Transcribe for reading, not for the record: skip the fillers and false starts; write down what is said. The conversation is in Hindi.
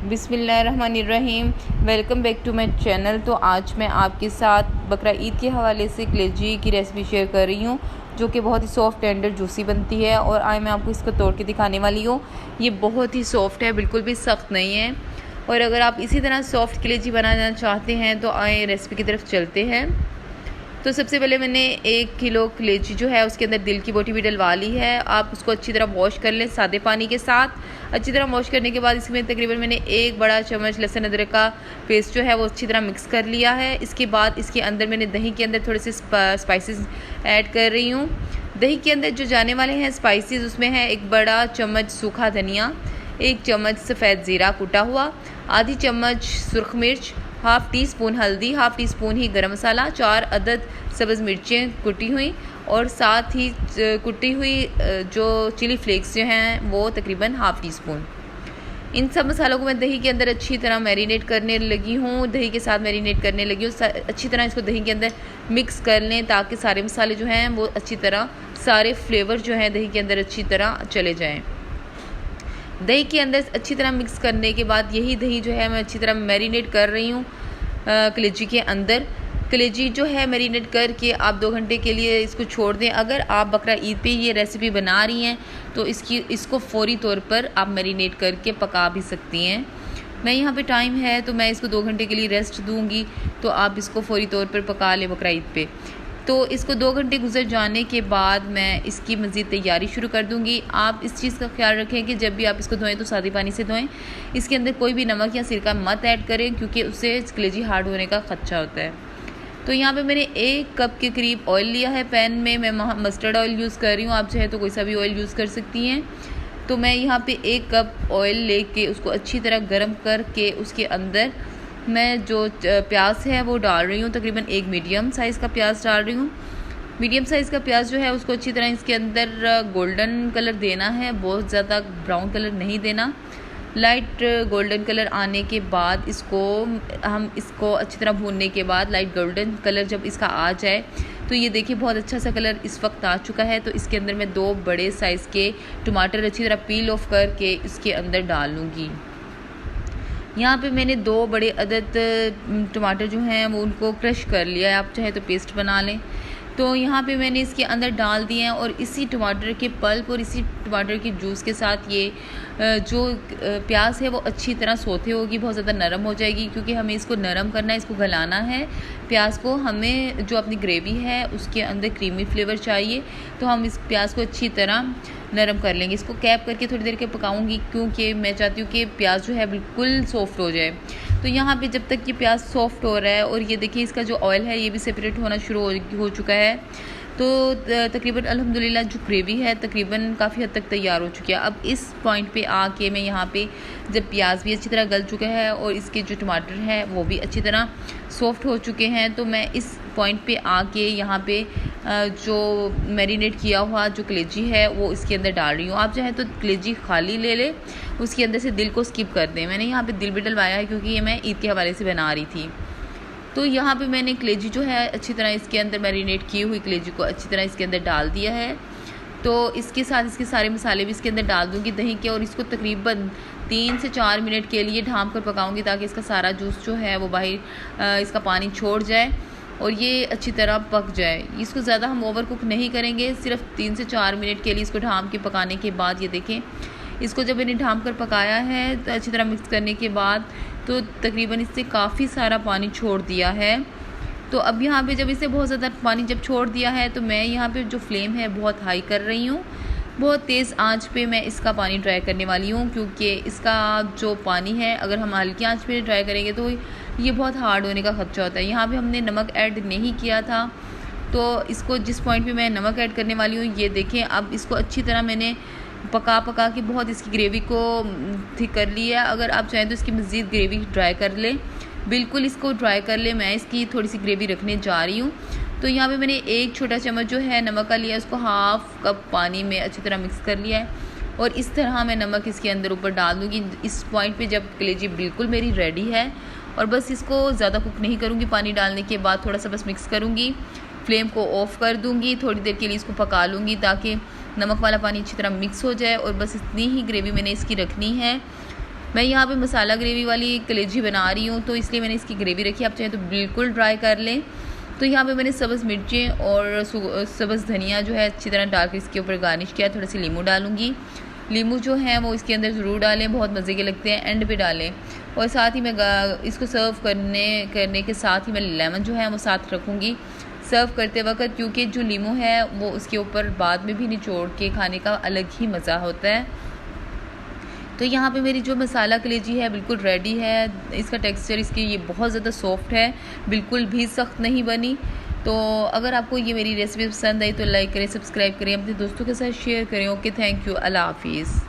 बिस्मिल्लाहिर्रहमानिर्रहीम। Welcome back to my channel. तो आज मैं आपके साथ बकरा ईद के हवाले से कलेजी की रेसिपी शेयर कर रही हूँ, जो कि बहुत ही सॉफ्ट टेंडर जूसी बनती है। और आज मैं आपको इसको तोड़ के दिखाने वाली हूँ। ये बहुत ही सॉफ्ट है, बिल्कुल भी सख्त नहीं है। और अगर आप इसी तरह सॉफ्ट कलेजी बनाना चाहते हैं तो आए रेसिपी की तरफ चलते हैं। तो सबसे पहले मैंने 1 किलो कलेजी जो है उसके अंदर दिल की बोटी भी डलवा ली है। आप उसको अच्छी तरह वॉश कर लें सादे पानी के साथ। अच्छी तरह वॉश करने के बाद इसमें तकरीबन मैंने 1 बड़ा चम्मच लहसुन अदरक का पेस्ट जो है वो अच्छी तरह मिक्स कर लिया है। इसके बाद इसके अंदर मैंने दही के अंदर थोड़े से स्पाइसेस ऐड कर रही हूँ। दही के अंदर जो जाने वाले हैं स्पाइसेस, उसमें है 1 बड़ा चम्मच सूखा धनिया, 1 चम्मच सफ़ेद ज़ीरा कुटा हुआ, आधी चम्मच सुरख मिर्च, हाफ़ टी स्पून हल्दी, हाफ़ टी स्पून ही गरम मसाला, 4 अदद सब्ज़ मिर्चें कुटी हुई और साथ ही कुटी हुई जो चिली फ्लेक्स जो हैं वो तकरीबन हाफ़ टी स्पून। इन सब मसालों को मैं दही के अंदर अच्छी तरह मैरिनेट करने लगी हूँ। दही के साथ मैरिनेट करने लगी हूँ। अच्छी तरह इसको दही के अंदर मिक्स कर लें ताकि सारे मसाले जो हैं वो अच्छी तरह, सारे फ्लेवर जो हैं दही के अंदर अच्छी तरह चले जाएँ। दही के अंदर अच्छी तरह मिक्स करने के बाद यही दही जो है मैं अच्छी तरह मैरिनेट कर रही हूँ कलेजी के अंदर। कलेजी जो है मैरिनेट करके आप 2 घंटे के लिए इसको छोड़ दें। अगर आप बकरा ईद पे ये रेसिपी बना रही हैं तो इसको फ़ौरी तौर पर आप मैरिनेट करके पका भी सकती हैं। मैं यहाँ पे टाइम है तो मैं इसको 2 घंटे के लिए रेस्ट दूँगी, तो आप इसको फ़ौरी तौर पर पका लें बकरा ईद पे। तो इसको 2 घंटे गुजर जाने के बाद मैं इसकी मज़ीद तैयारी शुरू कर दूँगी। आप इस चीज़ का ख्याल रखें कि जब भी आप इसको धोएं तो सादे पानी से धोएं। इसके अंदर कोई भी नमक या सिरका मत ऐड करें, क्योंकि उससे कलेजी हार्ड होने का ख़दशा होता है। तो यहाँ पे मैंने 1 कप के करीब ऑयल लिया है। पैन में मैं मस्टर्ड ऑयल यूज़ कर रही हूँ, आप चाहे तो कोई सा भी ऑयल यूज़ कर सकती हैं। तो मैं यहाँ पे 1 कप ऑयल लेके उसको अच्छी तरह गर्म करके उसके अंदर मैं जो प्याज है वो डाल रही हूँ। तकरीबन 1 मीडियम साइज़ का प्याज डाल रही हूँ। मीडियम साइज़ का प्याज जो है उसको अच्छी तरह इसके अंदर गोल्डन कलर देना है, बहुत ज़्यादा ब्राउन कलर नहीं देना। लाइट गोल्डन कलर आने के बाद हम इसको अच्छी तरह भूनने के बाद लाइट गोल्डन कलर जब इसका आ जाए तो ये देखिए बहुत अच्छा सा कलर इस वक्त आ चुका है। तो इसके अंदर मैं 2 बड़े साइज़ के टमाटर अच्छी तरह पील ऑफ करके इसके अंदर डाल लूँगी। यहाँ पे मैंने 2 बड़े अदद टमाटर जो हैं वो उनको क्रश कर लिया है, आप चाहे तो पेस्ट बना लें। तो यहाँ पे मैंने इसके अंदर डाल दिए हैं और इसी टमाटर के पल्प और इसी टमाटर के जूस के साथ ये जो प्याज है वो अच्छी तरह सोते होगी, बहुत ज़्यादा नरम हो जाएगी, क्योंकि हमें इसको नरम करना है, इसको गलाना है प्याज को। हमें जो अपनी ग्रेवी है उसके अंदर क्रीमी फ्लेवर चाहिए, तो हम इस प्याज को अच्छी तरह नरम कर लेंगे। इसको कैप करके थोड़ी देर के पकाऊंगी, क्योंकि मैं चाहती हूँ कि प्याज जो है बिल्कुल सॉफ्ट हो जाए। तो यहाँ पे जब तक ये प्याज सॉफ्ट हो रहा है और ये देखिए इसका जो ऑयल है ये भी सेपरेट होना शुरू हो चुका है। तो तकरीबन अल्हम्दुलिल्लाह जो ग्रेवी है तकरीबन काफ़ी हद तक तैयार हो चुकी है। अब इस पॉइंट पे आके मैं यहाँ पे जब प्याज भी अच्छी तरह गल चुका है और इसके जो टमाटर है वो भी अच्छी तरह सॉफ्ट हो चुके हैं, तो मैं इस पॉइंट पे आके यहाँ पे जो मैरिनेट किया हुआ जो कलेजी है वो इसके अंदर डाल रही हूँ। आप चाहे तो कलेजी खाली ले लें, उसके अंदर से दिल को स्किप कर दें। मैंने यहाँ पे दिल भी डलवाया है क्योंकि ये मैं ईद के हवाले से बना रही थी। तो यहाँ पे मैंने कलेजी जो है अच्छी तरह इसके अंदर मैरिनेट की हुई कलेजी को अच्छी तरह इसके अंदर डाल दिया है। तो इसके साथ इसके सारे मसाले भी इसके अंदर डाल दूँगी दही के, और इसको तकरीबन 3 से 4 मिनट के लिए ढाँप कर पकाऊँगी ताकि इसका सारा जूस जो है वो बाहर इसका पानी छोड़ जाए और ये अच्छी तरह पक जाए। इसको ज़्यादा हम ओवर कुक नहीं करेंगे, सिर्फ 3 से 4 मिनट के लिए इसको ढाँप के पकाने के बाद ये देखें इसको जब मैंने ढाँप कर पकाया है तो अच्छी तरह मिक्स करने के बाद तो तकरीबन इससे काफ़ी सारा पानी छोड़ दिया है। तो अब यहाँ पे जब इसे बहुत ज़्यादा पानी जब छोड़ दिया है तो मैं यहाँ पे जो फ्लेम है बहुत हाई कर रही हूँ, बहुत तेज़ आंच पे मैं इसका पानी ड्राई करने वाली हूँ, क्योंकि इसका जो पानी है अगर हम हल्की आंच पे ड्राई करेंगे तो ये बहुत हार्ड होने का खदशा होता है। यहाँ पे हमने नमक ऐड नहीं किया था, तो इसको जिस पॉइंट पे मैं नमक ऐड करने वाली हूँ ये देखें। अब इसको अच्छी तरह मैंने पका के बहुत इसकी ग्रेवी को थिक कर लिया। अगर आप चाहें तो इसकी मज़ीद ग्रेवी ड्राई कर लें, बिल्कुल इसको ड्राई कर लें। मैं इसकी थोड़ी सी ग्रेवी रखने जा रही हूँ। तो यहाँ पे मैंने 1 छोटा चम्मच जो है नमक का लिया, उसको हाफ़ कप पानी में अच्छी तरह मिक्स कर लिया है और इस तरह मैं नमक इसके अंदर ऊपर डाल दूँगी। इस पॉइंट पे जब कलेजी बिल्कुल मेरी रेडी है और बस इसको ज़्यादा कुक नहीं करूँगी, पानी डालने के बाद थोड़ा सा बस मिक्स करूँगी, फ्लेम को ऑफ़ कर दूँगी, थोड़ी देर के लिए इसको पका लूँगी ताकि नमक वाला पानी अच्छी तरह मिक्स हो जाए। और बस इतनी ही ग्रेवी मैंने इसकी रखनी है। मैं यहाँ पे मसाला ग्रेवी वाली कलेजी बना रही हूँ, तो इसलिए मैंने इसकी ग्रेवी रखी। आप चाहें तो बिल्कुल ड्राई कर लें। तो यहाँ पे मैंने सब्ज़ मिर्चें और सब्ज़ धनिया जो है अच्छी तरह डाल कर इसके ऊपर गार्निश किया। थोड़ा सी नींबू डालूँगी। नींबू जो है वो इसके अंदर ज़रूर डालें, बहुत मज़े के लगते हैं, एंड पे डालें। और साथ ही मैं इसको सर्व करने के साथ ही मैं लेमन जो है वो साथ रखूँगी सर्व करते वक्त, क्योंकि जो नींबू है वो उसके ऊपर बाद में भी निचोड़ के खाने का अलग ही मज़ा होता है। तो यहाँ पे मेरी जो मसाला कलेजी है बिल्कुल रेडी है। इसका टेक्सचर इसकी ये बहुत ज़्यादा सॉफ्ट है, बिल्कुल भी सख्त नहीं बनी। तो अगर आपको ये मेरी रेसिपी पसंद आई तो लाइक करें, सब्सक्राइब करें, अपने दोस्तों के साथ शेयर करें। ओके, थैंक यू, अल्लाह हाफिज़।